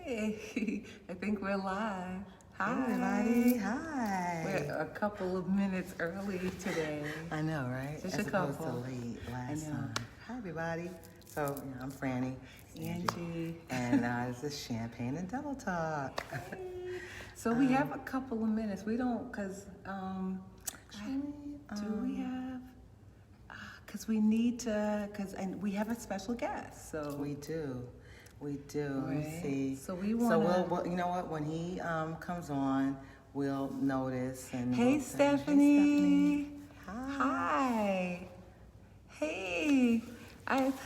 Hey, I think we're live. Hi. Hey everybody, hi. We're a couple of minutes early today. I know, right? Just As a opposed couple. to late I last know. time. Hi everybody. So, I'm Franny. Angie. And this is Champagne and Double Talk. Hey. So we have a couple of minutes. We don't, because, do we have, because we need to, and we have a special guest, so. We do. Let me Right. see. So we want to. So we'll, you know what? When he comes on, we'll notice. And Hey, we'll say, Stephanie. Hey, Stephanie. Hi. Hey.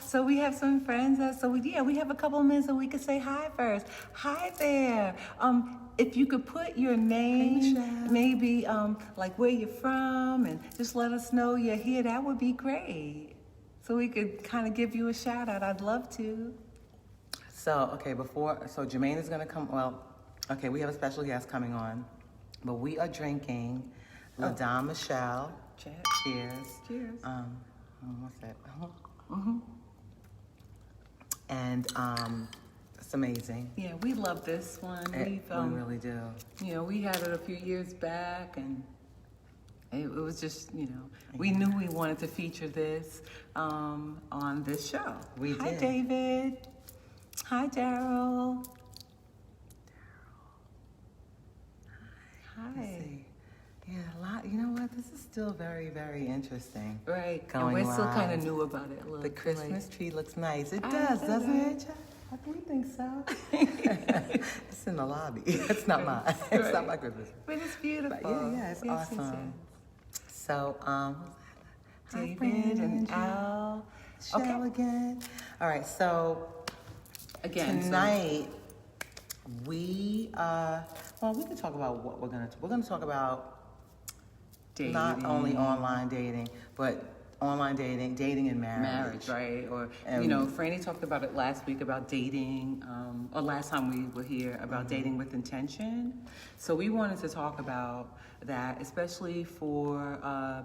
So we have some friends. We have a couple of minutes so we could say hi first. Hi there. If you could put your name, maybe like where you're from, and just let us know you're here, that would be great. So we could kind of give you a shout out. I'd love to. So, so Jermaine is going to come, we have a special guest coming on, but we are drinking La Dame Michelle. Cheers. Cheers. What's that? And it's amazing. Yeah, we love this one. We really do. You know, we had it a few years back, and it was just, we knew we wanted to feature this on this show. Hi, David. Hi, Daryl. Hi. Yeah, a lot. You know what? This is still very, very interesting. Right. And we're still kind of new about it. The Christmas tree looks nice. It does, doesn't it? We think so. It's in the lobby. It's not mine. It's not my Christmas tree. But it's beautiful. But it's awesome. So, David and Al. Shell again. All right, so again tonight we can talk about what we're gonna talk about. Dating. Not only online dating, but online dating and marriage. Right? Or Franny talked about it last week about dating, or last time we were here about dating with intention. So we wanted to talk about that, especially for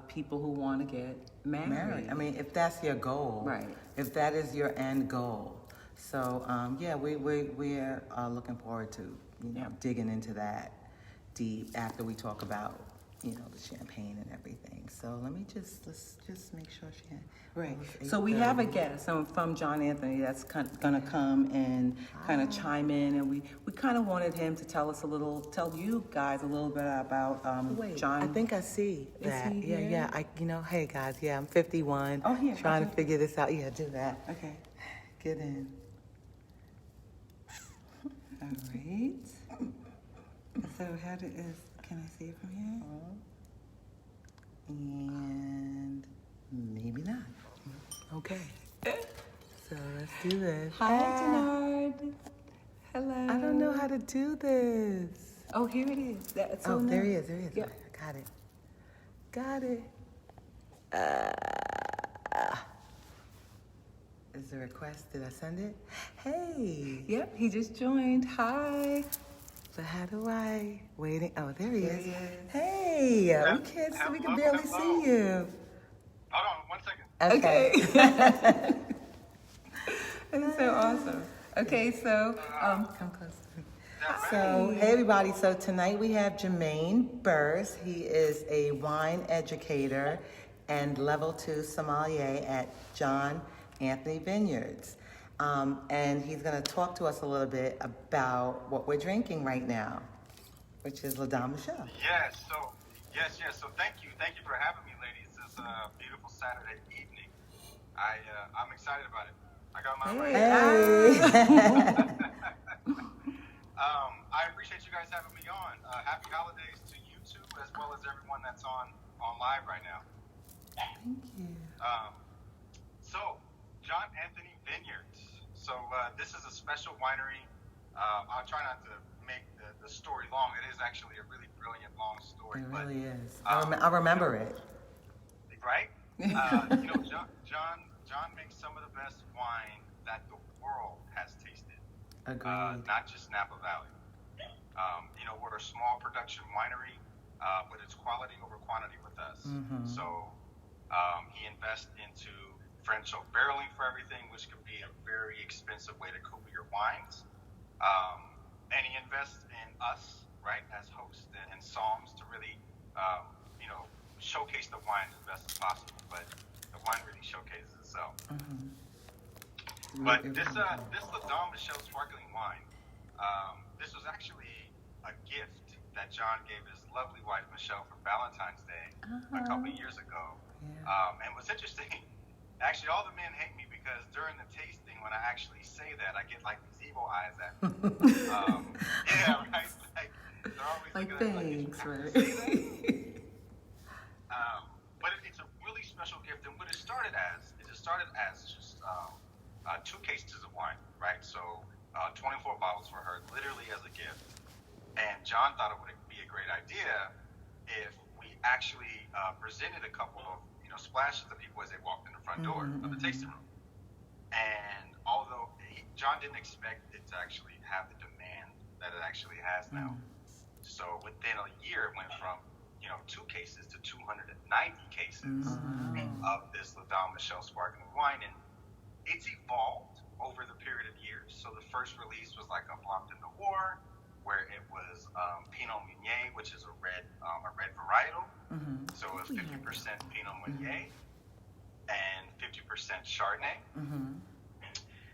people who want to get married. I mean, if that's your goal, right? If that is your end goal. So we're looking forward to digging into that deep after we talk about the champagne and everything. So let's just make sure she. Right. So we have a guest from John Anthony that's gonna come and kind of chime in, and we kind of wanted him to tell you guys a little bit about John. I think I see that. Is he here? Yeah. Hey guys. Yeah, I'm 51. Oh, here. Trying to figure this out. Yeah, do that. Okay. Get in. All right. So can I see it from here? And maybe not. Okay. So let's do this. Hi, Denard. Hello. I don't know how to do this. Oh, here it is. There he is. Yep. Got it. Is the request? Did I send it? Hey. Yep, he just joined. Hi. So how do I waiting? Oh, there he is. Hey, we can't. We can barely see you. Hold on 1 second. Okay. That's so awesome. Okay, so come close. So hey everybody. So tonight we have Jermaine Burrs. He is a wine educator and level 2 sommelier at John Anthony Vineyards. And he's going to talk to us a little bit about what we're drinking right now, which is La Dame Michelle. Yes. So thank you for having me, ladies. This beautiful Saturday evening. I'm excited about it. I got my I appreciate you guys having me on. Happy holidays to you too, as well as everyone that's on live right now. Thank you. So John Anthony Vineyards. So this is a special winery. I'll try not to make the story long. It is actually a really brilliant long story. It really is. I remember it. Right? John makes some of the best wine that the world has tasted. Agreed. Not just Napa Valley. We're a small production winery, but it's quality over quantity with us. Mm-hmm. So he invests into French oak barreling for everything, which can be a very expensive way to cool your wines. invest in us, right, as hosts and psalms to really, you know, showcase the wine as best as possible. But the wine really showcases itself. But this Ladon Michelle sparkling wine, this was actually a gift that John gave his lovely wife Michelle for Valentine's Day a couple of years ago. And what's interesting, actually, all the men hate me because during the tasting, when I actually say that, I get like these evil eyes at me. Yeah, right. Like they're always Like, looking at me thanks, like, right? but it's a really special gift, and what it started as just 2 cases of wine, right? So 24 bottles for her, literally as a gift. And John thought it would be a great idea if we actually presented a couple of splashes to people as they walked in the front door of the tasting room. And although John didn't expect it to actually have the demand that it actually has now, so within a year it went from 2 cases to 290 cases of this Ladon Michelle sparkling wine, and it's evolved over the period of years. So the first release was like a Blanc de Noir, where it was Pinot Meunier, which is a red varietal. So it was 50% Pinot Meunier and 50% Chardonnay.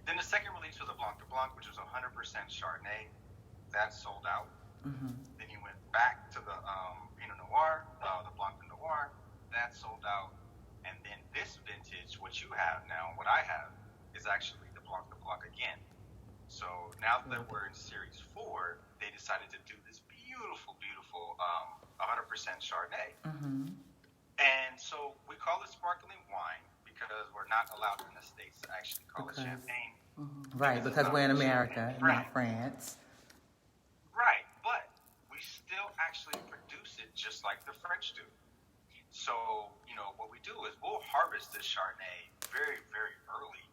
Then the second release was a Blanc de Blanc, which was 100% Chardonnay. That sold out. Then he went back to the Pinot Noir, the Blanc de Noir. That sold out. And then this vintage, what you have now, what I have, is actually the Blanc de Blanc again. So now that we're in Series 4, they decided to do this beautiful 100% Chardonnay. And so we call it sparkling wine because we're not allowed in the States to actually call it champagne. Right, because we're in America, not France. Right, but we still actually produce it just like the French do. So, what we do is we'll harvest this Chardonnay very, very early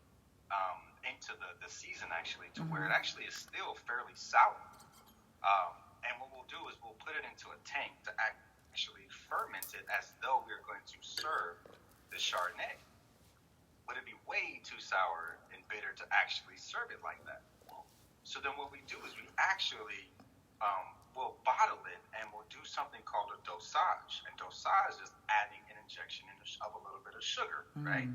into the season, actually, to where it actually is still fairly sour. And what we'll do is we'll put it into a tank to actually ferment it as though we're going to serve the Chardonnay. But it'd be way too sour and bitter to actually serve it like that. So then what we do is we actually we'll bottle it and we'll do something called a dosage. And dosage is adding an injection of a little bit of sugar, right?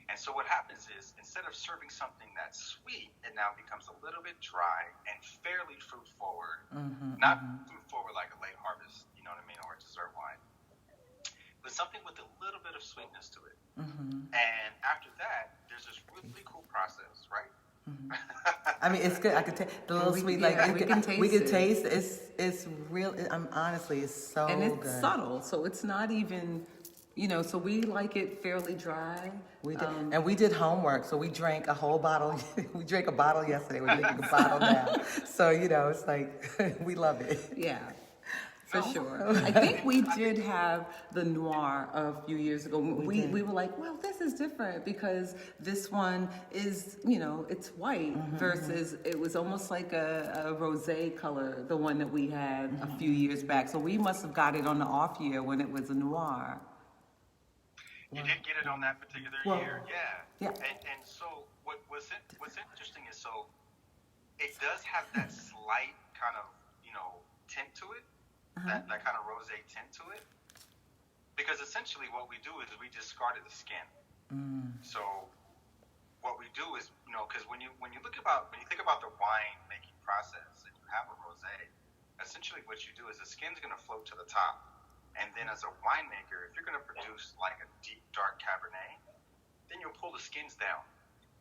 And so what happens is instead of serving something that's sweet, it now becomes a little bit dry and fairly fruit forward. Not fruit forward like a late harvest, you know what I mean, or a dessert wine, but something with a little bit of sweetness to it. And after that, there's this really cool process, right? I mean, it's good. I could taste the little sweet, we could taste. It's real. Honestly, it's so good. And it's subtle, so it's not even, so we like it fairly dry. We did, and we did homework, so we drank a whole bottle. We drank a bottle yesterday. We're drinking a bottle now. So it's like we love it. Yeah. For sure. I think we did have the Noir a few years ago. We were like, well, this is different because this one is, it's white versus it was almost like a rosé color, the one that we had a few years back. So we must have got it on the off year when it was a Noir. You did get it on that particular year, yeah. And so what's interesting is it does have that slight kind of, tint to it. That kind of rosé tint to it, because essentially what we do is we discarded the skin. So what we do is, because when you think about the wine making process and you have a rosé, essentially what you do is the skin's going to float to the top, and then as a winemaker, if you're going to produce like a deep dark Cabernet, then you'll pull the skins down,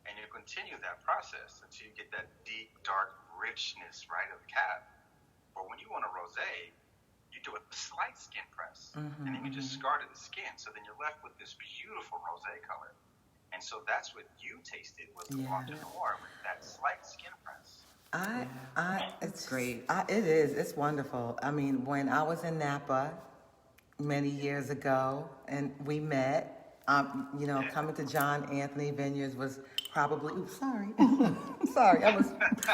and you continue that process until you get that deep dark richness, right, of the cab. But when you want a rosé, you do a slight skin press, and then you discarded the skin, so then you're left with this beautiful rosé color. And so that's what you tasted was the Blanc de Noir with that slight skin press. It's great. It is. It's wonderful. I mean, when I was in Napa many years ago, and we met, coming to John Anthony Vineyards was probably. Oops, sorry. Sorry, I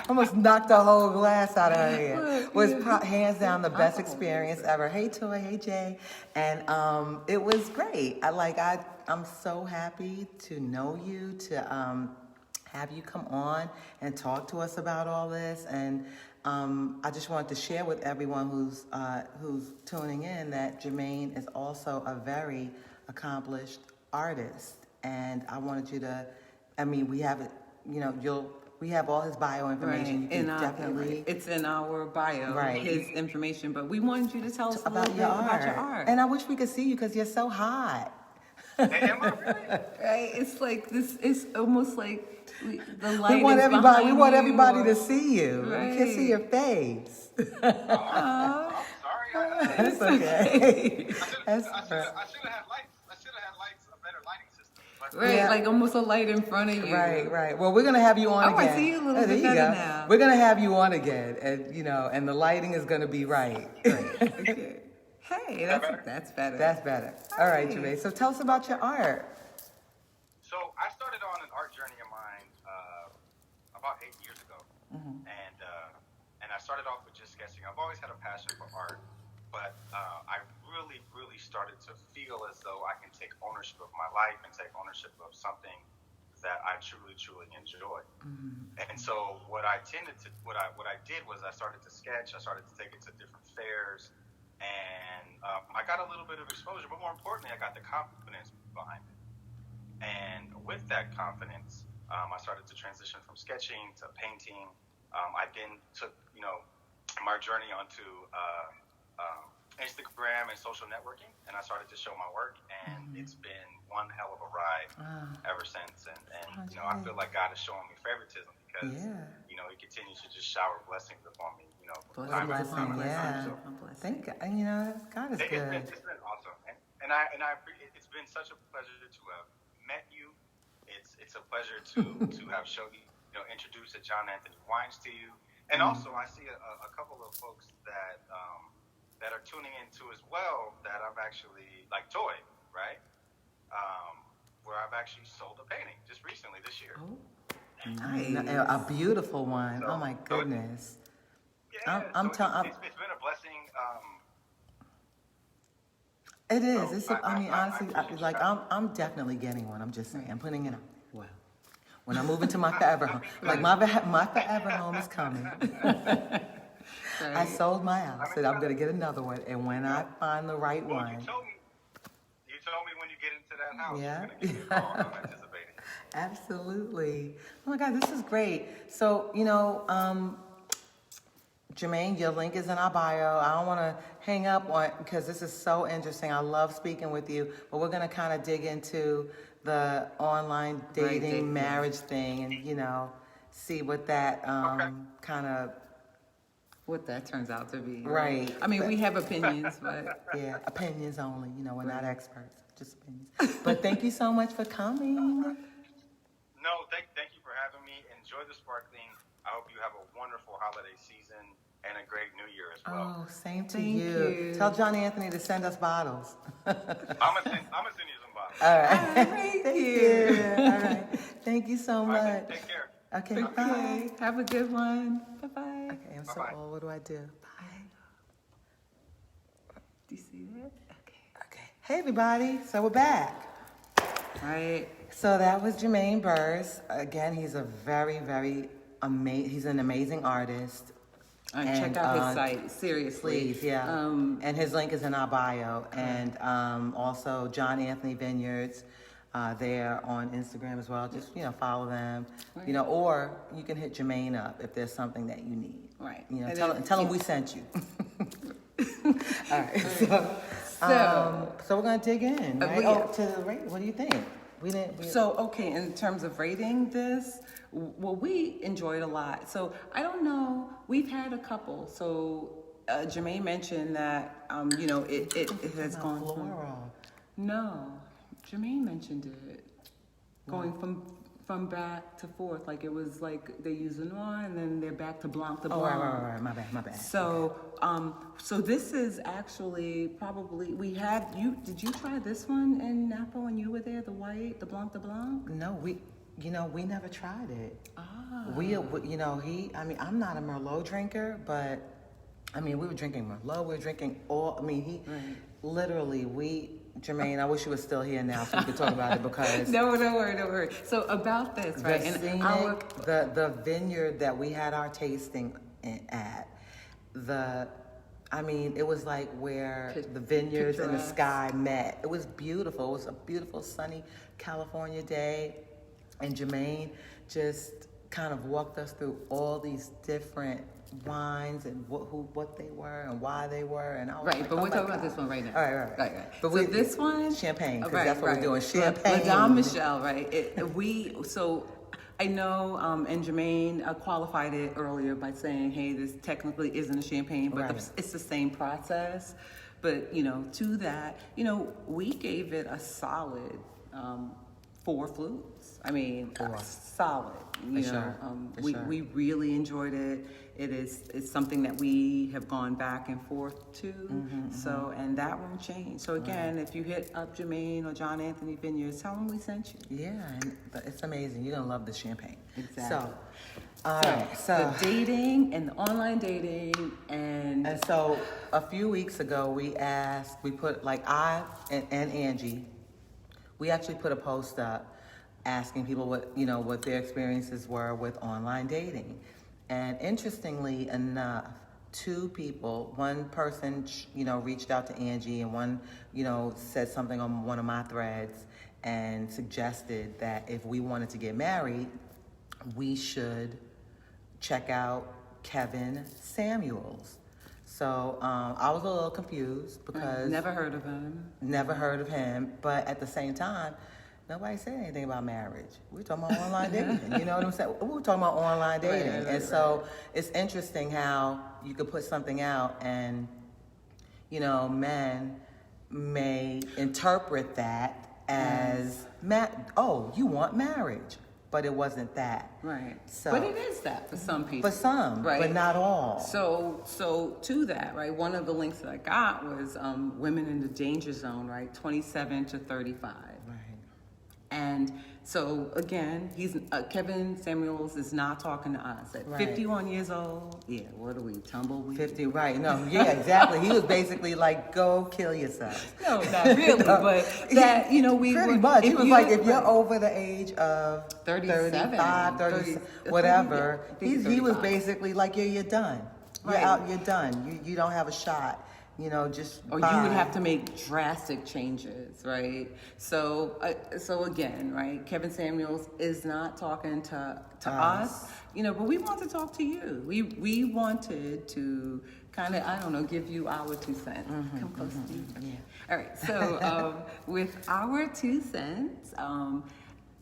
almost knocked a whole glass out of her head. Was hands down the best experience ever. Hey Toy, hey Jay, and it was great. I'm so happy to know you, to have you come on and talk to us about all this. And I just wanted to share with everyone who's tuning in that Jermaine is also a very accomplished artist. And I wanted you to, I mean, we have it, you know, we have all his bio information. You can definitely. It's in our bio, Right. his information. But we wanted you to tell us a little about bit your about your art. And I wish we could see you because you're so hot. Am I really? Right? It's like this. It's almost like the light. We want is everybody. We behind want you, everybody or- to see you. Right. We can see your face. I'm sorry. That's okay. I should have had lights. I should have had lights, a better lighting system. But Right, Yeah. like almost a light in front of you. Right. Well, we're gonna have you on Oh, again. I see you a little Oh, there bit you better go. now. We're gonna have you on again, and and the lighting is gonna be right. Okay. Hey, that that's better. That's better. All right, Hey. Jermaine. So tell us about your art. So I started on an art journey of mine about 8 years ago, and I started off with just sketching. I've always had a passion for art, but I really started to feel as though I can take ownership of my life and take ownership of something that I truly enjoy. And so what I did was I started to sketch. I started to take it to different fairs, and I got a little bit of exposure, but more importantly, I got the confidence behind it. And with that confidence, I started to transition from sketching to painting. I then took, my journey onto Instagram and social networking, and I started to show my work, and it's been one hell of a ride ever since. And I feel like God is showing me favoritism because, He continues to just shower blessings upon me, Blessing, yeah. Thank God. God is good. It's been awesome, and I appreciate. It's been such a pleasure to have met you. It's a pleasure to have showed you, introduced the John Anthony Wines to you, and also I see a couple of folks that are tuning into as well that I've actually like Toy, right? Where I've actually sold a painting just recently this year. Oh, Nice. nice. A beautiful one. So- Oh my goodness. Yeah, it's been a blessing. It is. So, It's. I Honestly, appreciate like you. I'm definitely getting one. I'm just saying. I'm putting it out. Wow. When I move into my forever home, like my forever home is coming. I sold my house, and I'm gonna get another one. And when I find the right Well, one, you told me when you get into that house, Yeah. you're gonna give me a call. I'm anticipating. absolutely. Oh my God, this is great. So Jermaine, your link is in our bio. I don't want to hang up on because this is so interesting. I love speaking with you, but we're gonna kind of dig into the online dating, dating. marriage thing, and see what that kind of. What that turns out to be. Right. I mean, we have opinions, but Yeah, opinions only. We're not experts, just opinions. But thank you so much for coming. No, thank you for having me. Enjoy the sparkling. I hope you have a wonderful holiday season and a great New Year as well. Oh, same to Thank you. Tell John Anthony to send us bottles. I'm gonna send you some bottles. All right. thank you. All right. Thank you so All right, much. take care. Okay, bye. Okay, have a good one. Bye-bye. Okay, I'm so Bye-bye. old. What do I do? Bye. Do you see that? Okay. Hey, everybody. So we're back. Right. So that was Jermaine Burrs. Again, he's a very, very he's an amazing artist. Check out his site, seriously. Please, yeah. And his link is in our bio. And also John Anthony Vineyards. They're on Instagram as well. Just follow them. Right. Or you can hit Jermaine up if there's something that you need. Right. And then- tell him we sent you. All right. So we're gonna dig in. Right? yeah. To the rate. What do you think? So, okay, in terms of rating this, well, we enjoyed a lot. So, I don't know, we've had a couple. So, Jermaine mentioned that, it has gone from... floral. No, Jermaine mentioned it. Going from back to forth. Like, it was like they use a noir and then they're back to blanc to Oh, blanc. right. My bad. So, so this is actually probably, did you try this one in Napa when you were there, the white, the Blanc de Blanc? No, we never tried it. Ah. I'm not a Merlot drinker, but we were drinking Merlot. We were drinking literally, Jermaine, I wish you were still here now so we could talk about it because No, don't worry. So about this, right? the And scenic, the vineyard that we had our tasting at, it was like where the vineyards and the sky met. It was beautiful. It was a beautiful sunny California day, and Jermaine just kind of walked us through all these different wines and what they were and why they were, and I was right, like, but oh we're my talking God. about this one right now. Right. But so this one, champagne, because right, that's what we're doing. Champagne. Madame Michelle, right? So I know, and Jermaine qualified it earlier by saying, hey, this technically isn't a champagne, but Right. it's the same process. But, to that, we gave it a solid 4 flutes. I mean, solid. For We sure. we really enjoyed it. It's something that we have gone back and forth to. So, and that won't change. So again, if you hit up Jermaine or John Anthony Vineyards, tell them we sent you. Yeah, and it's amazing. You're gonna love the champagne. Exactly. So the dating and the online dating and so a few weeks ago we put I and Angie, we actually put a post up asking people what their experiences were with online dating. And interestingly enough, 2 people, one person, reached out to Angie, and one, said something on one of my threads and suggested that if we wanted to get married, we should check out Kevin Samuels. So I was a little confused because never heard of him. But at the same time, nobody said anything about marriage. We're talking about online dating. You know what I'm saying? We're talking about online dating. So it's interesting how you could put something out and, men may interpret that as, you want marriage. But it wasn't that. Right. So, but it is that for some people. For some, right? But not all. So to that, right, one of the links that I got was women in the danger zone, right, 27 to 35. Right. And so again, Kevin Samuels is not talking to us at 51 years old. Yeah, what are we, tumbleweed? 50, right? No, yeah, exactly. He was basically like, "Go kill yourself." No, not really, but that we pretty were, much. He was like, if you're right. over the age of 37, 35, 30, whatever, he was basically like, you're done. You're Right. out. You're done. You don't have a shot. Just or bye. you would have to make drastic changes, right? So again, right? Kevin Samuels is not talking to us, but we want to talk to you. We wanted to kind of, give you our 2 cents. Come close to you. Yeah. All right. So with our 2 cents,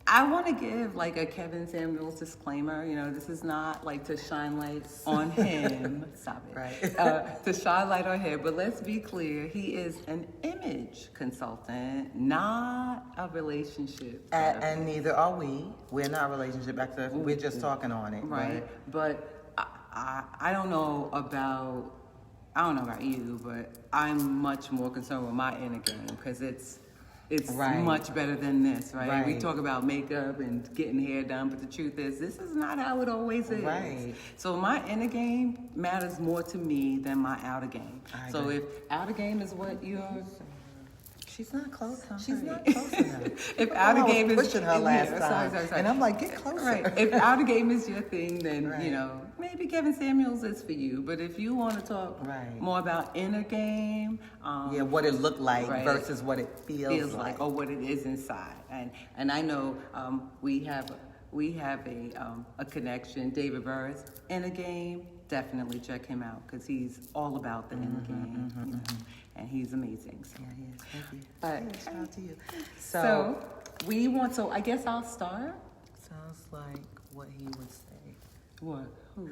I want to give a Kevin Samuels disclaimer. This is not to shine light on him. Stop it. Right. To shine light on him, but let's be clear. He is an image consultant, not a relationship. And neither are we. We're not relationship experts. We're just talking on it. Right. But I don't know about you, but I'm much more concerned with my inner game because it's Right. much better than this, right? We Right. talk about makeup and getting hair done, but the truth is, this is not how it always is. Right. So my inner game matters more to me than my outer game. I So agree. if outer game is what you're... She's not close. She's not close enough. If outer I game was is... pushing her last yeah, time. sorry. And I'm like, get closer. Right. If outer game is your thing, then, Right. maybe Kevin Samuels is for you. But if you want to talk Right. more about inner game... Yeah, what it looked like Right. versus what it feels like, or what it is inside. And I know we have a connection. David Burris, inner game, definitely check him out because he's all about the inner game, and he's amazing. So. Yeah, he is. Thank you. But- Yeah, shout out to you. So I guess I'll start. Sounds like what he would say. What? Who?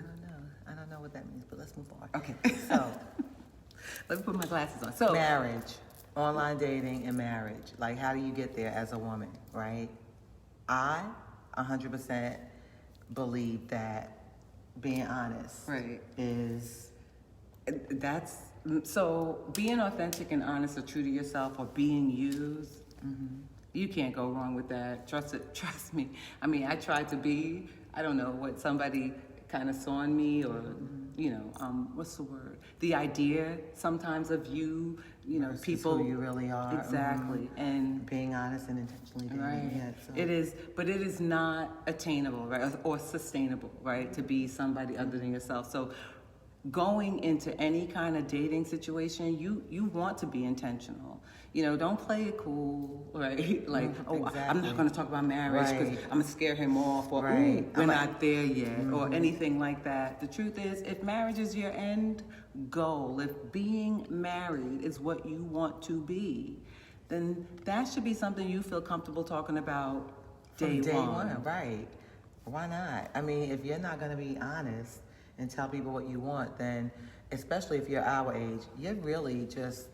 I don't know what that means, but let's move on. Okay. So, Let me put my glasses on. So marriage, online dating and marriage. Like, how do you get there as a woman, right? I 100% believe that being honest Right. is that's so being authentic and honest or true to yourself or being used. You can't go wrong with that. Trust me. I mean, I tried to be. I don't know what somebody kind of saw in me or what's the word? The idea sometimes of you, Versus people. who you really are. Exactly. And being honest and intentionally dating. right. Yeah, so. It is, but it is not attainable, right? Or sustainable, right? To be somebody other than yourself. So going into any kind of dating situation, you want to be intentional. Don't play it cool, right? Like, exactly. I'm not going to talk about marriage because Right. I'm going to scare him off, or Right. we're not there yet, or anything like that. The truth is, if marriage is your end goal, if being married is what you want to be, then that should be something you feel comfortable talking about From day one. Right. Why not? I mean, if you're not going to be honest and tell people what you want, then, especially if you're our age, you're really just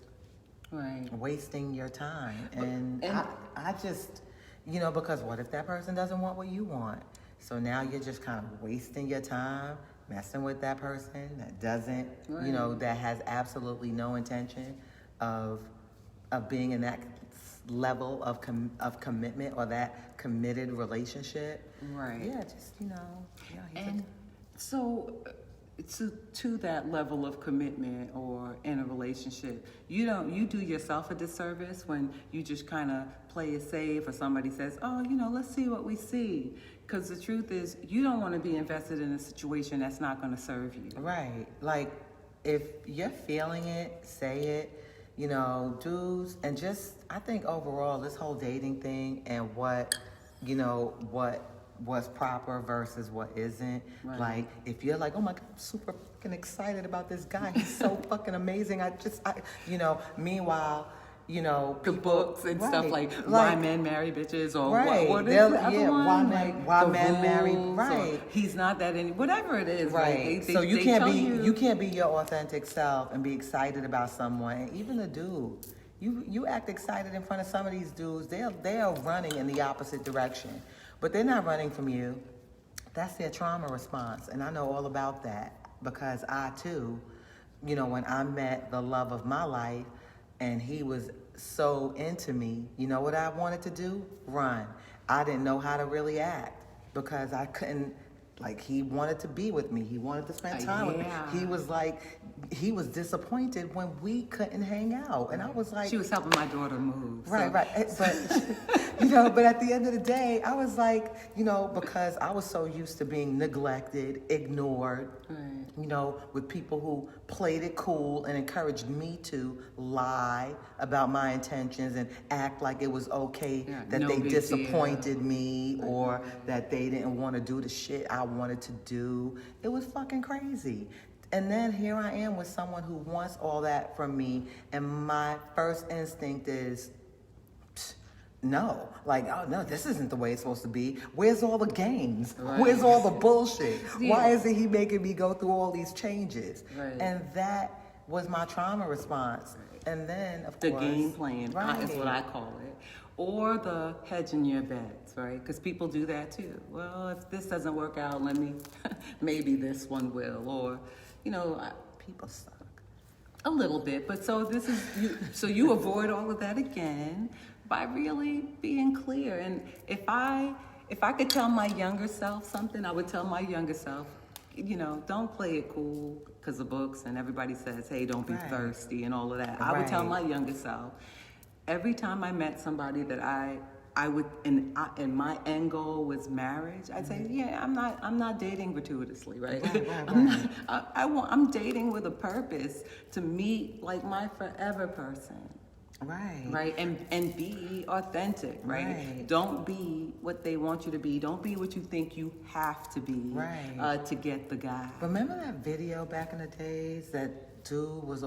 Right. wasting your time. And I just, because what if that person doesn't want what you want? So now you're just kind of wasting your time messing with that person that doesn't, Right. that has absolutely no intention of being in that level of commitment or that committed relationship. Right. Yeah, just, And so, to that level of commitment or in a relationship, you do yourself a disservice when you just kind of play it safe, or somebody says, oh, let's see what we see. Because the truth is, you don't want to be invested in a situation that's not going to serve you. Right. Like, if you're feeling it, say it, dudes, and just, I think overall, this whole dating thing and what was proper versus what isn't. Right. Like, if you're like, oh my God, I'm super fucking excited about this guy. He's so fucking amazing. Meanwhile, The people, books and stuff like why men marry bitches, or right. what is the other one? Why The men marry, rules, or right. He's not that any, whatever it is, Right. They, So you they can't tell be you, you can't be your authentic self and be excited about someone. And even a dude, you act excited in front of some of these dudes. They are running in the opposite direction, but they're not running from you. That's their trauma response, and I know all about that because I too, when I met the love of my life, and he was so into me, you know what I wanted to do? Run. I didn't know how to really act because I couldn't. Like, he wanted to be with me. He wanted to spend time with me. He was disappointed when we couldn't hang out. And I was like... She was helping my daughter move. Right. But, but at the end of the day, I was like, because I was so used to being neglected, ignored, with people who played it cool and encouraged me to lie about my intentions and act like it was okay that they disappointed me or that they didn't want to do the shit I wanted to do. It was fucking crazy. And then here I am with someone who wants all that from me, and my first instinct is, no. Like, oh no, this isn't the way it's supposed to be. Where's all the games? Right. Where's all the bullshit? Yeah. Why isn't he making me go through all these changes? Right. And that was my trauma response. And then, of course... The game plan is what I call it. Or the hedging your bets, right? Because people do that too. Well, if this doesn't work out, maybe this one will. Or, people suck. A little bit. But so this is, so you avoid all of that again by really being clear. And if I could tell my younger self something, I would tell my younger self, don't play it cool because of books and everybody says, hey, don't be thirsty and all of that. I would tell my younger self, every time I met somebody that I would, and my end goal was marriage, I'd say, yeah, I'm not dating gratuitously, right? I'm dating with a purpose to meet like my forever person. Right. And be authentic, right? Don't be what they want you to be. Don't be what you think you have to be to get the guy. Remember that video back in the days that dude was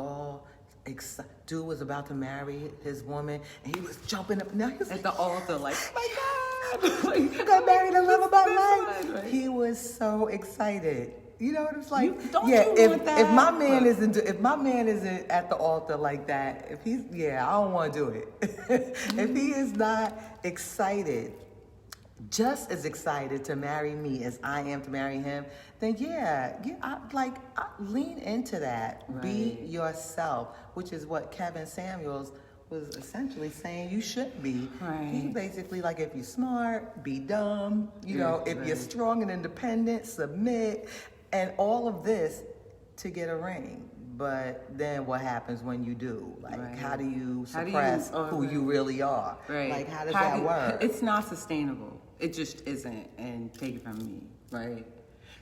about to marry his woman and he was jumping up at the altar like, oh my God, I got married and love of my life. Right? He was so excited. You know what it's like? If my man isn't at the altar like that, I don't want to do it. If he is not excited, just as excited to marry me as I am to marry him, then I lean into that. Right. Be yourself, which is what Kevin Samuels was essentially saying you should be. Right. He basically like, if you're smart, be dumb. If you're strong and independent, submit. And all of this to get a ring. But then what happens when you do? Like, Right. how do you How do suppress you- who you really are? Right. Like, how does that work? It's not sustainable. It just isn't. And take it from me, right?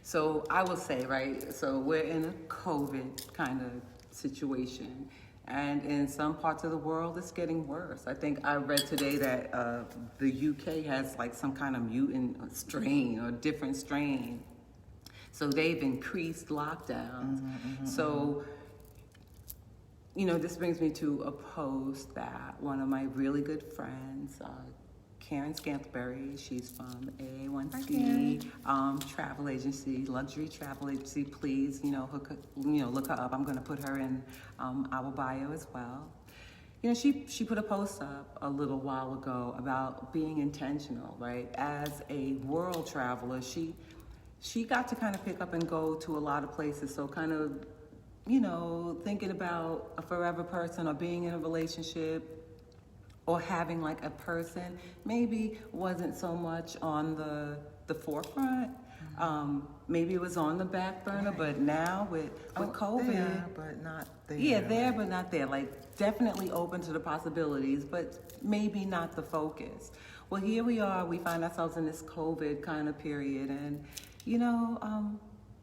So I will say, right, so we're in a COVID kind of situation. And in some parts of the world, it's getting worse. I think I read today that the UK has like some kind of mutant strain or different strain. So they've increased lockdowns. So, you know, this brings me to a post that one of my really good friends, Karen Scantlebury, she's from A1C travel agency, luxury travel agency. Please, look her up. I'm going to put her in our bio as well. You know, she put a post up a little while ago about being intentional, right? As a world traveler, she got to kind of pick up and go to a lot of places. So kind of, you know, thinking about a forever person or being in a relationship or having like a person maybe wasn't so much on the forefront. Maybe it was on the back burner, but now with COVID, there, but not there. yeah, there but not there. Like definitely open to the possibilities, but maybe not the focus. Well, here we are. We find ourselves in this COVID kind of period, and you know,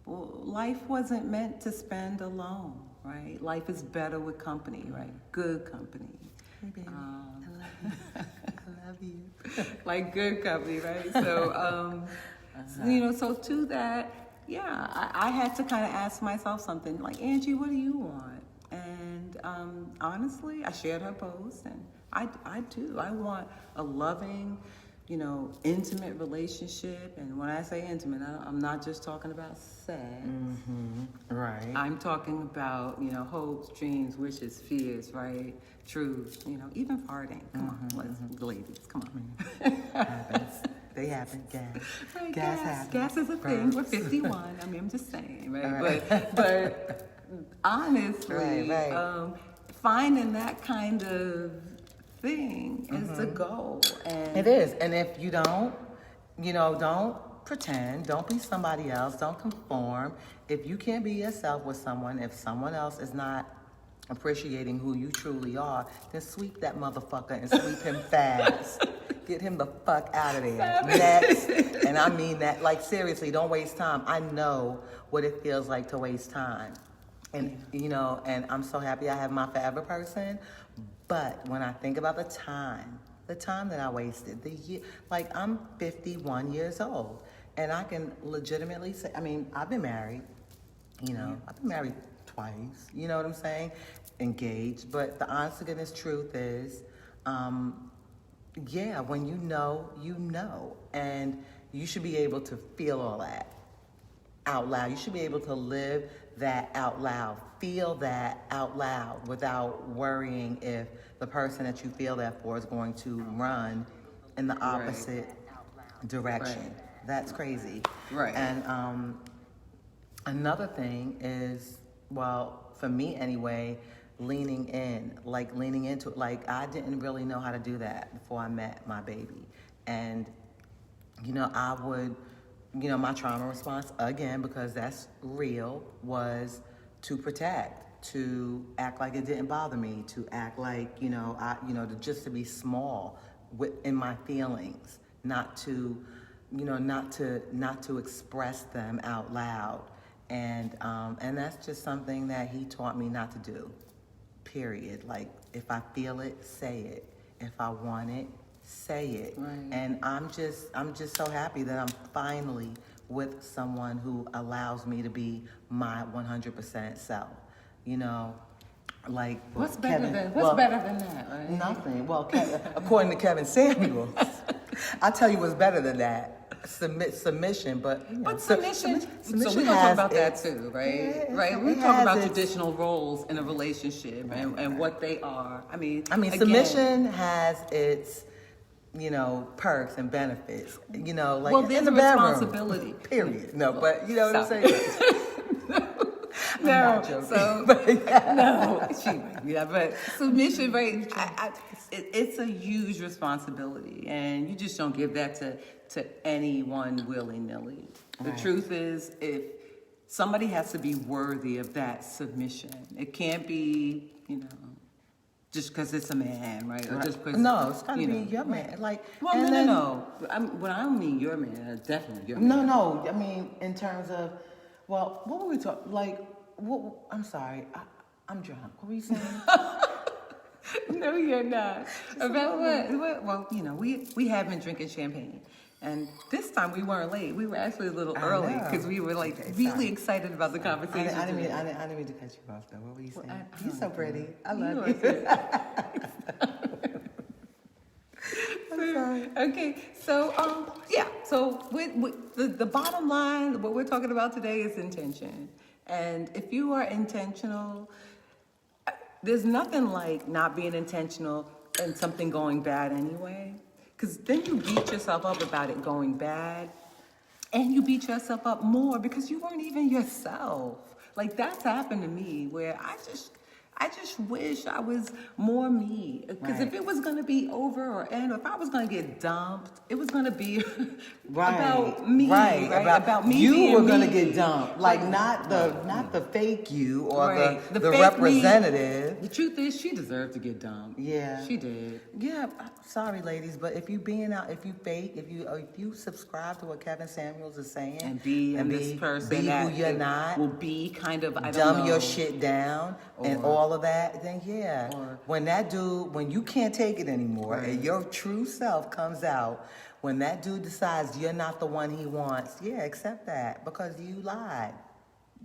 life wasn't meant to spend alone, right? Life is better with company, right? Good company. Hey, baby. I love you. Like good company, right? So, you know, so to that, yeah, I had to kind of ask myself something like, Angie, what do you want? And honestly, I shared her post, and I do. I want a loving, you know, intimate relationship. And when I say intimate, I'm not just talking about sex. Right. I'm talking about, you know, hopes, dreams, wishes, fears, right? Truths, you know, even farting. Come on, ladies, come on. Happens. They happen. Gas. Right, Gas happens. Gas is a thing. We're 51. I mean, I'm just saying, right? But honestly, Right. Finding that kind of thing is the goal. And It is. And if you don't, you know, don't pretend. Don't be somebody else. Don't conform. If you can't be yourself with someone, if someone else is not appreciating who you truly are, then sweep that motherfucker and sweep him fast. Get him the fuck out of there. Next. And I mean that. Like, seriously, don't waste time. I know what it feels like to waste time. And, you know, and I'm so happy I have my forever person. But when I think about the time that I wasted, the year, like, I'm 51 years old. And I can legitimately say, I mean, I've been married, you know, I've been married twice, you know what I'm saying? Engaged. But the honest to goodness truth is, yeah, when you know, you know. And you should be able to feel all that out loud. You should be able to live that out loud, feel that out loud without worrying if the person that you feel that for is going to run in the opposite direction. Right. That's crazy. Right. And another thing is, well, for me anyway, leaning into it. Like, I didn't really know how to do that before I met my baby. And, you know, I would, you know, my trauma response, again, because that's real, was to protect, to act like it didn't bother me, to act like, you know, just to be small in my feelings, not to express them out loud. And that's just something that he taught me not to do, period. Like, if I feel it, say it. If I want it, say it. Right. And I'm just so happy that I'm finally with someone who allows me to be my 100% self. You know, like what's better than that, right? Nothing. Well, according to Kevin Samuels, I'll tell you what's better than that. Submission, but you know, But submission. So we're gonna talk about that too, right? Yeah, right. We it talk has about its- traditional roles in a relationship and what they are. I mean, again, submission has its, you know, perks and benefits. You know, like well, there's in the a bedroom. responsibility. Period. No, but you know what I'm Stop. saying. I'm not joking. So But, yeah. no, but submission, right? It's a huge responsibility, and you just don't give that to anyone willy nilly. The Right. truth is, if somebody has to be worthy of that submission. It can't be, just because it's a man, right? Or just because No, it's gotta be your man. Like, well, and no, then- no. When I don't mean your man, definitely your man. No. I mean, in terms of, well, what were we talking? Like, what? I'm sorry, I'm drunk. What were you saying? No, you're not. About what? Well, we have been drinking champagne. And this time we weren't late. We were actually a little early because we were like really excited about the conversation. I didn't mean to cut you off though. What were you saying? You're so pretty. I You love are you. too. I'm sorry. Okay, so yeah, so with the bottom line, what we're talking about today is intention. And if you are intentional, there's nothing like not being intentional and something going bad anyway. Because then you beat yourself up about it going bad, and you beat yourself up more because you weren't even yourself. Like, that's happened to me where I just wish I was more me. Because if it was going to be over or end, or if I was going to get dumped, it was going to be about me. Right. About me. You were going to me. get dumped. Like, not the fake you or the fake representative. Me. The truth is, she deserved to get dumped. Yeah. She did. Yeah, sorry, ladies, but if you fake, if you subscribe to what Kevin Samuels is saying, and this person be that who you're not, will be kind of dumb your shit down and all of that, then when you can't take it anymore and your true self comes out, when that dude decides you're not the one he wants, accept that because you lied.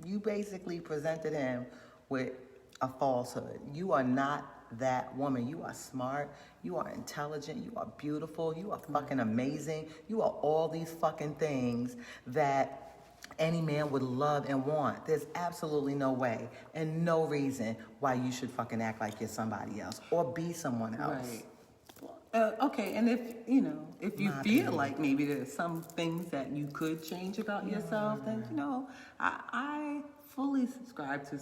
You basically presented him with a falsehood. You are not that woman. You are smart, you are intelligent, you are beautiful, you are fucking amazing, you are all these fucking things that any man would love and want. There's absolutely no way and no reason why you should fucking act like you're somebody else or be someone else. Right. Okay, and if you feel like maybe there's some things that you could change about yourself, then I fully subscribe to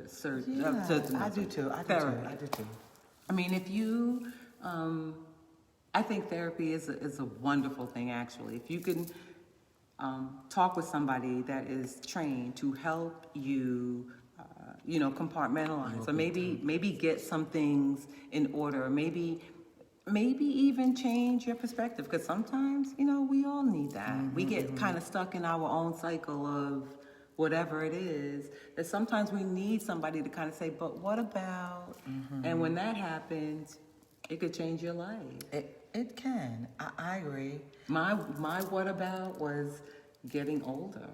search. I do too. I mean, if you, I think therapy is a wonderful thing. Actually, if you can talk with somebody that is trained to help you, compartmentalize, or maybe get some things in order, maybe even change your perspective. Because sometimes, we all need that. We get kind of stuck in our own cycle of whatever it is, that sometimes we need somebody to kind of say, but what about? And when that happens, it could change your life. It can. I agree. My what about was getting older.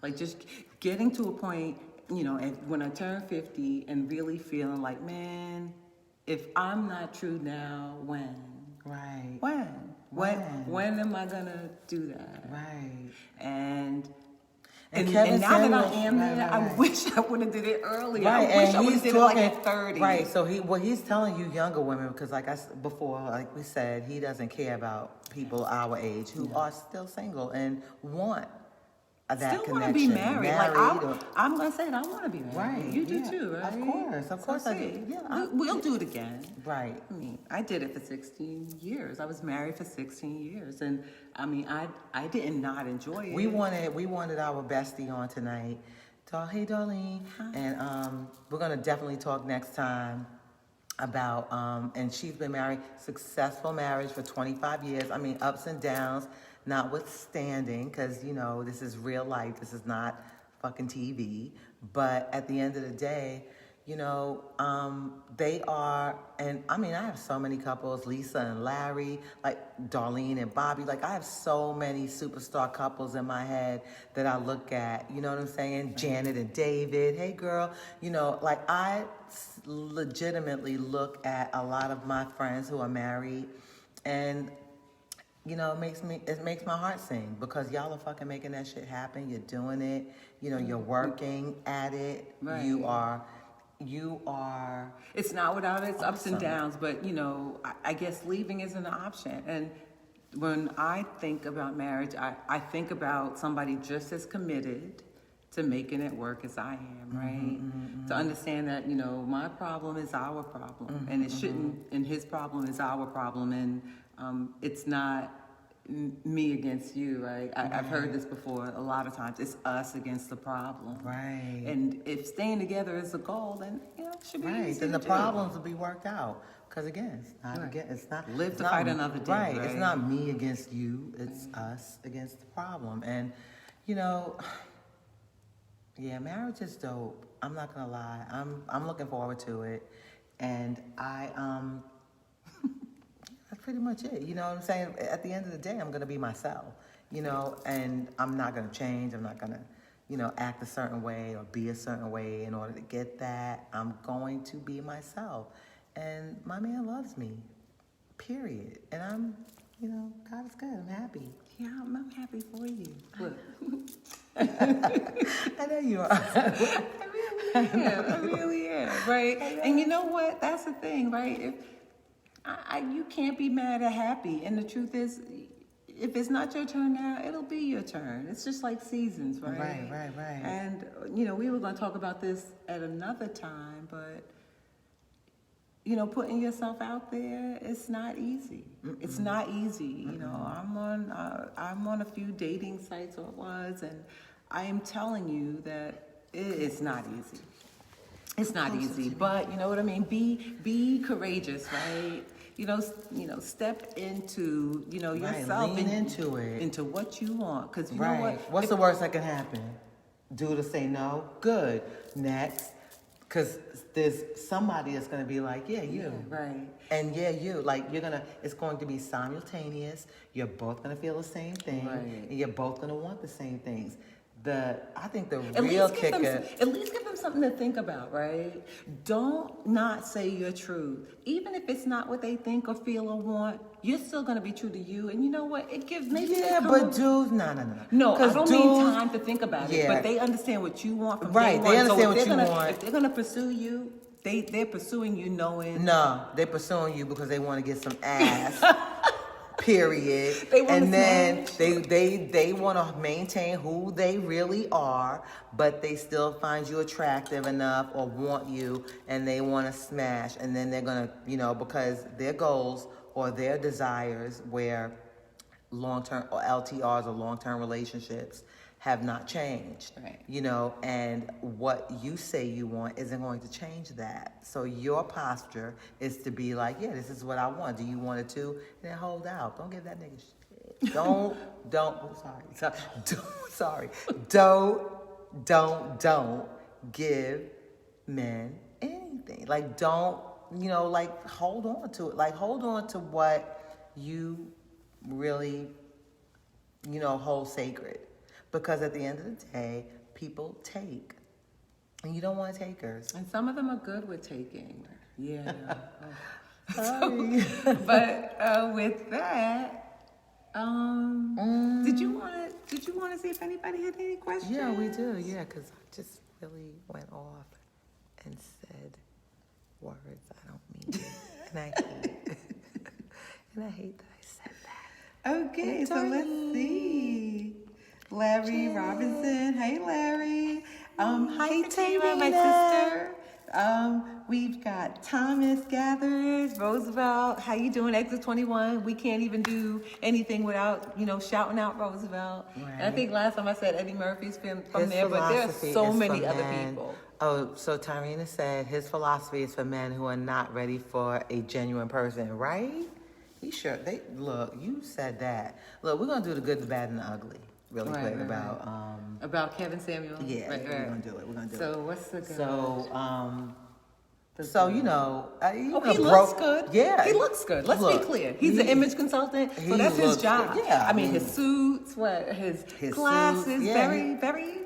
Like just getting to a point, and when I turned 50 and really feeling like, man, if I'm not true now, when? Right. When am I gonna do that? Right. And And now that I am there, I wish I would have did it earlier. Right, I wish I would have did it like at 30. Right, so he's telling you younger women, because like before, like we said, he doesn't care about people our age who are still single and want that still connection. want to be married. Or, I'm going to say it, I want to be married. Right. You do too, right? Of course I do. Yeah, we'll do it again. Right. I mean, I did it for 16 years. I was married for 16 years. And I mean, I did not enjoy it. We wanted our bestie on tonight. Hey, Darlene. Hi. And we're going to definitely talk next time about, and she's been married, successful marriage for 25 years. I mean, ups and downs, notwithstanding, because, this is real life. This is not fucking TV. But at the end of the day, they are, and I mean, I have so many couples, Lisa and Larry, like Darlene and Bobby, like I have so many superstar couples in my head that I look at, you know what I'm saying? Janet and David, hey girl, like I legitimately look at a lot of my friends who are married, and it makes my heart sing, because y'all are fucking making that shit happen. You're doing it. You're working at it. Right. You are. It's not without its ups and downs, but I guess leaving isn't an option. And when I think about marriage, I think about somebody just as committed to making it work as I am, right? To understand that, my problem is our problem, and it shouldn't, and his problem is our problem, and it's not me against you, right? I've heard this before a lot of times. It's us against the problem. Right. And if staying together is the goal, then it should be Right. easy Then to the do. problems will be worked out. Because again, it's not Live it's to not- fight another day, Right. right? It's not me against you. It's us against the problem. And yeah, marriage is dope. I'm not gonna lie. I'm looking forward to it. And that's pretty much it. You know what I'm saying? At the end of the day, I'm going to be myself, and I'm not going to change. I'm not going to, act a certain way or be a certain way in order to get that. I'm going to be myself. And my man loves me, period. And I'm, God is good. I'm happy. Yeah, I'm happy for you. Look. I know you are. I really am, right? And you know what? That's the thing, right? If you can't be mad at happy, and the truth is, if it's not your turn now, it'll be your turn. It's just like seasons, right? Right. And we were going to talk about this at another time, but putting yourself out there, it's not easy. It's not easy. I'm on a few dating sites, or was, and I am telling you that it's not easy. It's not easy, but you know what I mean. Be courageous, right? Step into yourself. Lean into it. Into what you want, because you know Right. what. What's the worst that can happen? Do to say no. Good. Next. Because there's somebody that's going to be like, yeah, you. Right. And yeah, you. Like, it's going to be simultaneous. You're both going to feel the same thing. Right. And you're both going to want the same things. I think the At real least give kicker. them, at least give them something to think about, right? Don't not say your truth. Even if it's not what they think or feel or want, you're still going to be true to you. And you know what? It gives maybe... Yeah, but dudes, no. No, I don't mean dudes- time to think about it, Yeah. but they understand what you want from Right, day they one. So understand if what they're you gonna- want. If they're going to pursue you, they're pursuing you knowing... No, they're pursuing you because they want to get some ass. Period. They wanna And then smash. they want to maintain who they really are, but they still find you attractive enough or want you, and they want to smash. And then they're gonna, because their goals or their desires, where long-term or LTRs or long-term relationships have not changed. Right. And what you say you want isn't going to change that. So your posture is to be like, yeah, this is what I want. Do you want it too? And then hold out. Don't give that nigga shit. Don't, don't give men anything. Like, don't, hold on to it. Like, hold on to what you really, hold sacred. Because at the end of the day, people take. And you don't want takers. And some of them are good with taking. Yeah. Sorry. But with that, did you want to see if anybody had any questions? Yeah, we do. Yeah, because I just really went off and said words I don't mean. And I hate it. And I hate that I said that. Okay, so let's see. Larry Robinson. Hey, Larry. Hi, Fatima, my sister. We've got Thomas Gathers, Roosevelt. How you doing? Exit 21. We can't even do anything without, shouting out Roosevelt. Right. And I think last time I said Eddie Murphy's from His there, but there are philosophy so is many for other men. people. Oh, so Tyrena said his philosophy is for men who are not ready for a genuine person, right? You said that. Look, we're going to do the good, the bad, and the ugly really quick About Kevin Samuel. Yeah, Right. we're going to do it. We're going to do it. So what's the good? He he looks good. Yeah. He looks good. Let's be clear. He's an image consultant, so he that's his looks job. good. Yeah, I mean, his suits, his glasses, suits, yeah. very,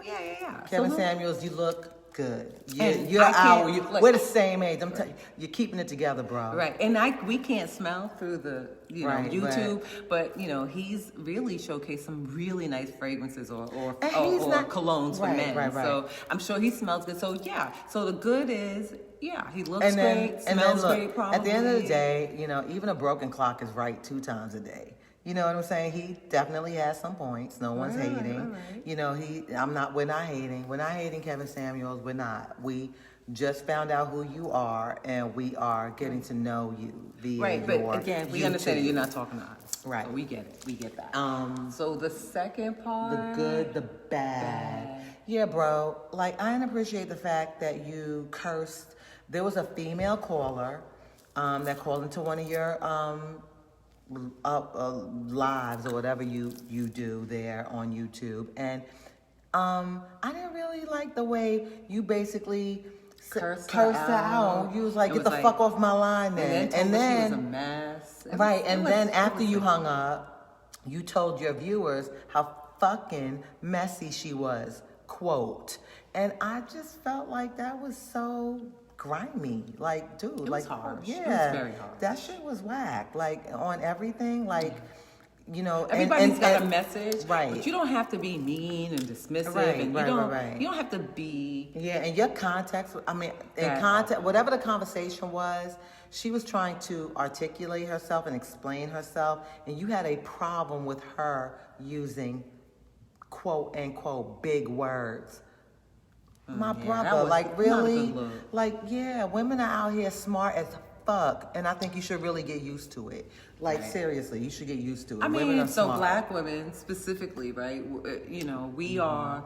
yeah. Kevin So Samuels, you look good. And We're the same age. I'm telling you, you're keeping it together, bro. right, and we can't smell through the Right, YouTube, but he's really showcased some really nice fragrances or colognes for men. Right. So I'm sure he smells good. So yeah, so the good is he looks And then, great, smells great. Probably at the end of the day, even a broken clock is right 2 times a day. You know what I'm saying? He definitely has some points. No one's hating. Right. You know, we're not hating. We're not hating Kevin Samuels. We're not. We just found out who you are, and we are getting to know you via Right, your but again, we YouTube. understand that you're not talking to us. Right. So we get it. We get that. So the second part. The good, the bad. Yeah, bro. Like, I didn't appreciate the fact that you cursed. There was a female caller that called into one of your lives or whatever you do there on YouTube, and I didn't really like the way you basically Cursed her her out. out. You was like, It get was the like- fuck off my line, then. And then told her she was a mess. Right, It and was- then it after was you like- hung up, you told your viewers how fucking messy she was, quote. And I just felt like that was so grimy. Like, dude, was like, harsh. yeah. It was very harsh. That shit was whack. Like, on everything, like, you know. Everybody's got a message, right. But you don't have to be mean and dismissive, Right, and right, you don't. right. You don't have to be. Yeah, and your context, I mean, in That- context, whatever the conversation was, she was trying to articulate herself and explain herself, and you had a problem with her using quote unquote big words. My yeah, that brother, was like, not a really? good look. Like, yeah, women are out here smart as fuck, and I think you should really get used to it. Like, Right. seriously, you should get used to it. I Women mean, are so smart. black women specifically, right? You know, we are,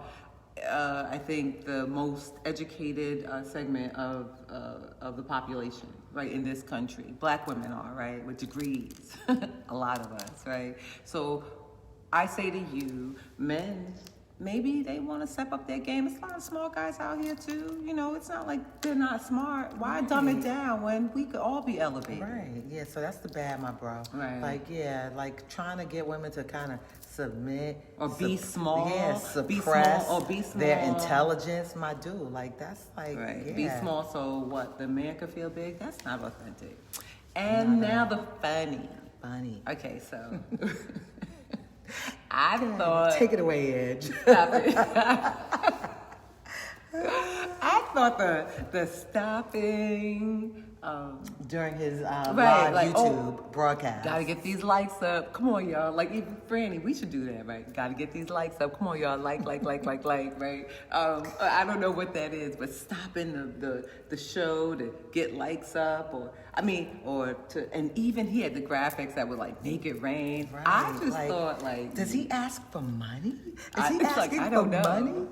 I think, the most educated segment of the population, right, in this country. Black women are, right, with degrees, a lot of us, right? So I say to you, men, maybe they want to step up their game. It's a lot of smart guys out here too. You know, it's not like they're not smart. Why dumb it down when we could all be elevated? Right, yeah, so that's the bad, my bro. Right. Like, yeah, like trying to get women to kind of submit. Or be small. Yeah, Be suppress small, or be small. their intelligence, my dude. Like, that's like, Right. yeah. Be small so what? The man could feel big? That's not authentic. And now the funny. Funny. Okay, so I thought. Take it away, Edge. Stop it. I thought the stopping. During his Right, live like, YouTube broadcast. Gotta get these likes up. Come on, y'all. Like, even Franny, we should do that, right? Gotta get these likes up. Come on, y'all. Like, right? I don't know what that is, but stopping the show to get likes up, and even he had the graphics that would like make it rain. Right, I just like, thought, like, does he ask for money? Is he it's like, asking I for don't know. money?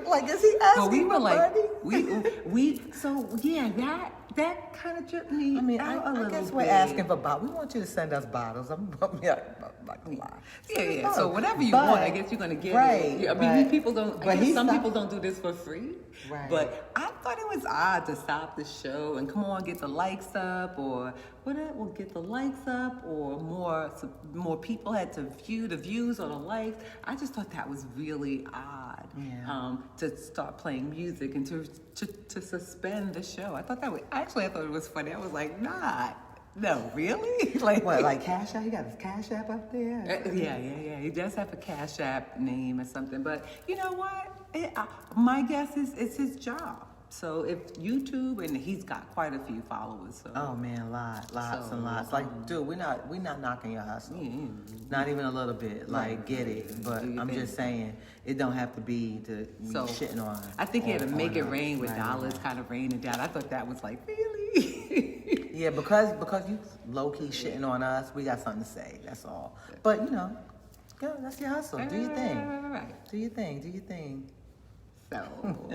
Like, is he asking But we were for like, money? so yeah, that kind of tripped me I mean, out a I little guess we're bit. asking for bottles. We want you to send us bottles. I'm not gonna lie. Yeah. So whatever you But- want, I guess you're gonna get right, it. Yeah, I mean, but- people don't. but I guess he some stopped- people don't do this for free. Right. But I thought it was odd to stop the show and come on, get the likes up, or whatever. Get the likes up, or more people had to view the views or the likes. I just thought that was really odd. Yeah. To start playing music and to suspend the show. I thought it was funny. I was like, no, really? Like What, like Cash App? He got his Cash App up there? Yeah. He does have a Cash App name or something, but you know what? My guess is it's his job. So if YouTube, and he's got quite a few followers. So Oh man, lots So, and lots. Like, dude, we're not knocking your hustle. Not even a little bit. Like, get it. But Do your I'm thing. just saying, it don't have to be to be So, shitting on. I think he had to on make it us. rain with Right, dollars, right. kind of raining down. I thought that was like, really? Yeah, because you low key shitting on us, we got something to say. That's all. But you know, yeah, that's your hustle. Do your thing. Right. Do your thing. So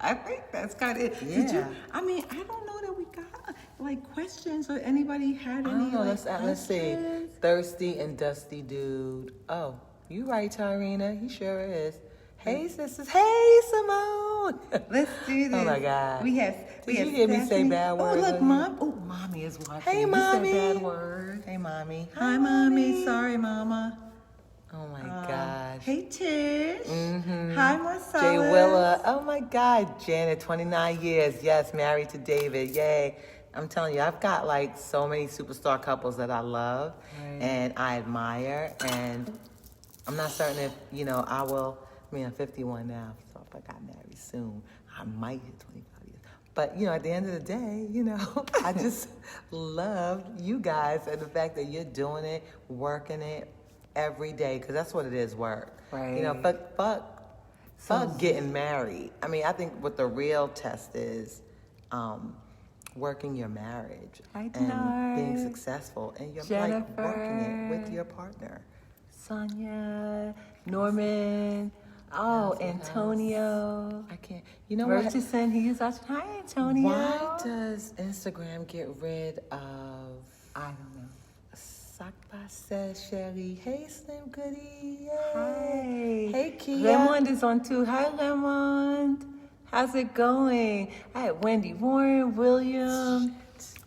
I think that's kind of it. Yeah. I don't know that we got like questions or anybody had I any. don't know. like, Let's see. questions? Thirsty and dusty dude. Oh, you right, Tyrena. He sure is. Hey, sisters. Hey, Simone. Let's do this. Oh my God. We have. Did you hear me say Stephanie. bad words Oh on look, you? mom. Oh, mommy is watching. Hey, You mommy. said bad words. Hey, mommy. Hi, mommy. Sorry, mama. Oh my gosh. Hey, Tish. Mhm. Hi, Marcellus. Jay Willa. Oh my God. Janet, 29 years. Yes, married to David. Yay. I'm telling you, I've got like so many superstar couples that I love Right. and I admire. And I'm not certain if, I'm 51 now. So if I got married soon, I might hit 25 years. But, you know, at the end of the day, you know, I just love you guys and the fact that you're doing it, working it every day, because that's what it is, work. Right. You know, fuck getting married. I mean, I think what the real test is, working your marriage Hi, and Dinar. being successful and you're Jennifer. like working it with your partner. Sonia, Norman, oh, Antonio. I can't. You know what? Murchison, he is watching. Hi, Antonio. Why does Instagram get rid of? I don't know. Sakba Sherry. Hey, Slim Goody. Yay. Hi. Hey, Kia. Lemond is on too. Hi, Lemond. How's it going? I had Wendy Warren, William.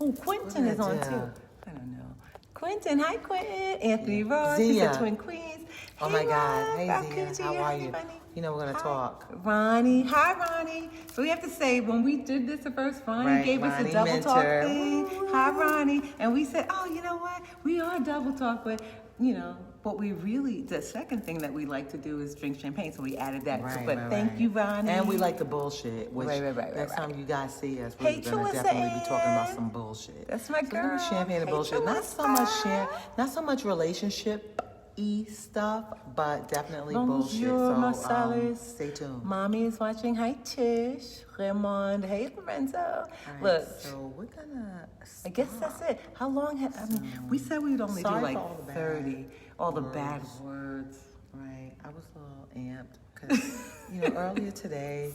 Oh, Quentin is on too. I don't know. Quentin, hi, Quentin. Anthony Ross. He's Zia. a Twin Queens. Oh Hey, my God. Rob. Hey, Rakuchi, Zia. How are you? Bunny. You know, we're going to talk. Ronnie. Hi, Ronnie. So we have to say, when we did this at first, Ronnie gave us a Ronnie double talk Mentor. thing. Hi, Ronnie. And we said, oh, you know what? We are double talk, but, you know, what we really, the second thing that we like to do is drink champagne. So we added that. But thank you, Ronnie. And we like the bullshit. Which Right. next time you guys see us, we're Hey, going to Trilissa definitely be talking about Ann. some bullshit. That's my So it's gonna be girl. champagne and Hey, bullshit. Trilissa. Not so much relationship-y stuff, but definitely bullshit. Bonjour, So Marcellus. stay tuned. Mommy is watching. Hi, Tish. Raymond. Hey, Lorenzo. All right, Look, so we're gonna. I guess that's it. How long have, I mean, we said we would only do Sorry like for all the bad 30. All the words. bad words. Right, I was a little amped because you know earlier today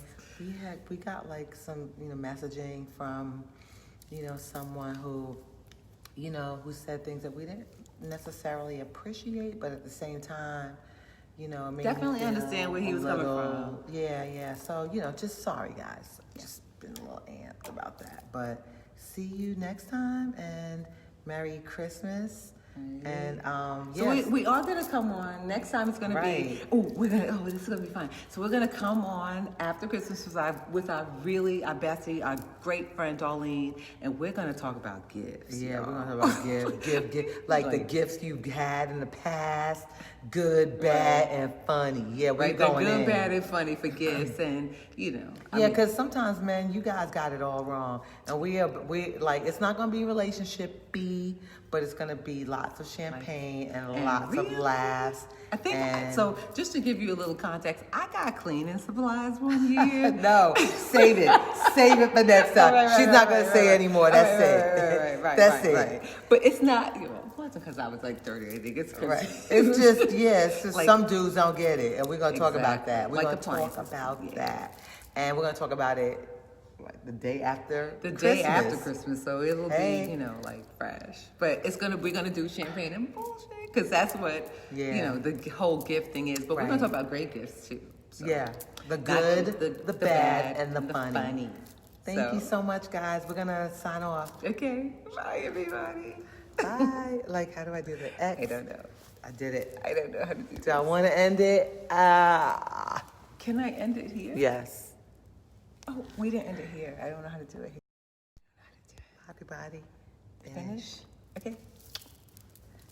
we got like some messaging from someone who who said things that we didn't necessarily appreciate, but at the same time it made me Definitely feel understand where he a was coming little- Yeah. So just sorry guys, just been a little amped about that. But see you next time and Merry Christmas. And So yes. we are gonna come on. Next time it's gonna be. This is gonna be fun. So we're gonna come on after Christmas with our bestie, our great friend Darlene, and we're gonna talk about gifts. Yeah, y'all. we're gonna talk about gift, like the gifts you had in the past, good, bad, and funny. Yeah, we're Right, going good, in. bad, and funny for gifts, and Yeah, because sometimes, man, you guys got it all wrong, and we like it's not gonna be relationship-y, but it's gonna be lots of champagne and lots of laughs. I think and... so. Just to give you a little context, I got cleaning supplies one year. No, save it for next time. She's not gonna say anymore. That's it. That's it. But it's not. It wasn't because I was like 30. I think it's right. It's just like, some dudes don't get it, and we're gonna talk about that. We're like gonna talk about that, and we're gonna talk about it like the day after. The Christmas. day after Christmas, so it'll be like fresh. But we're gonna do champagne and bullshit because that's what the whole gift thing is. But we're gonna talk about great gifts too. So. Yeah, the good, the bad, and the funny. funny. Thank you so much, guys. We're gonna sign off. Okay, bye everybody. Bye. Like, how do I do the X? I don't know. I did it. I don't know how to do Do I want to end it? Can I end it here? Yes. Oh, we didn't end it here. I don't know how to do it here. Everybody, Finish? Okay.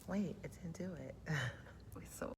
Wait, it didn't do it. So